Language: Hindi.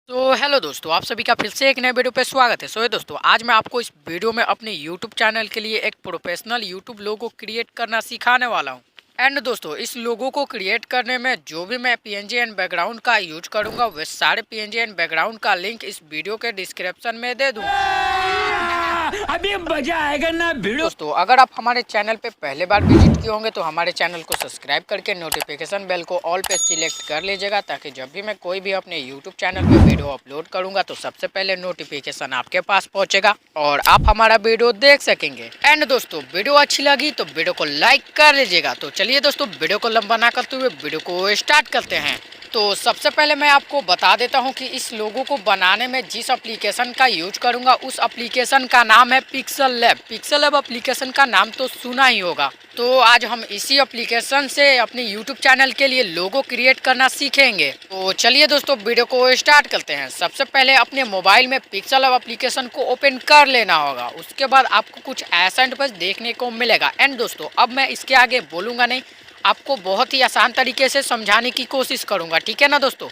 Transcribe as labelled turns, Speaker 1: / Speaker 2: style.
Speaker 1: तो हेलो दोस्तों, आप सभी का फिर से एक नए वीडियो पे स्वागत है। ये दोस्तों, आज मैं आपको इस वीडियो में अपने यूट्यूब चैनल के लिए एक प्रोफेशनल यूट्यूब लोगो क्रिएट करना सिखाने वाला हूँ। एंड दोस्तों, इस लोगो को क्रिएट करने में जो भी मैं पीएनजी एंड बैकग्राउंड का यूज करूँगा, वे सारे पीएनजी एंड बैकग्राउंड का लिंक इस वीडियो के डिस्क्रिप्शन में दे दूँगा।
Speaker 2: अभी मजा आएगा ना वीडियो।
Speaker 1: दोस्तों, अगर आप हमारे चैनल पे पहले बार विजिट किए होंगे तो हमारे चैनल को सब्सक्राइब करके नोटिफिकेशन बेल को ऑल पे सिलेक्ट कर लीजिएगा, ताकि जब भी मैं कोई भी अपने यूट्यूब चैनल पे वीडियो अपलोड करूंगा तो सबसे पहले नोटिफिकेशन आपके पास पहुंचेगा और आप हमारा वीडियो देख सकेंगे। एंड दोस्तों, वीडियो अच्छी लगी तो वीडियो को लाइक कर लीजिएगा। तो चलिए दोस्तों, वीडियो को लंबा ना करते हुए वीडियो को स्टार्ट करते हैं। तो सबसे पहले मैं आपको बता देता हूं कि इस लोगो को बनाने में जिस एप्लीकेशन का यूज करूंगा उस एप्लीकेशन का नाम है पिक्सेलैब। पिक्सेलैब एप्लीकेशन का नाम तो सुना ही होगा। तो आज हम इसी एप्लीकेशन से अपने यूट्यूब चैनल के लिए लोगो क्रिएट करना सीखेंगे। तो चलिए दोस्तों, वीडियो को स्टार्ट करते हैं। सबसे पहले अपने मोबाइल में पिक्सेलैब एप्लीकेशन को ओपन कर लेना होगा। उसके बाद आपको कुछ ऐसा इंटरफेस देखने को मिलेगा। एंड दोस्तों, अब मैं इसके आगे बोलूँगा नहीं, आपको बहुत ही आसान तरीके से समझाने की कोशिश करूंगा, ठीक है ना दोस्तों।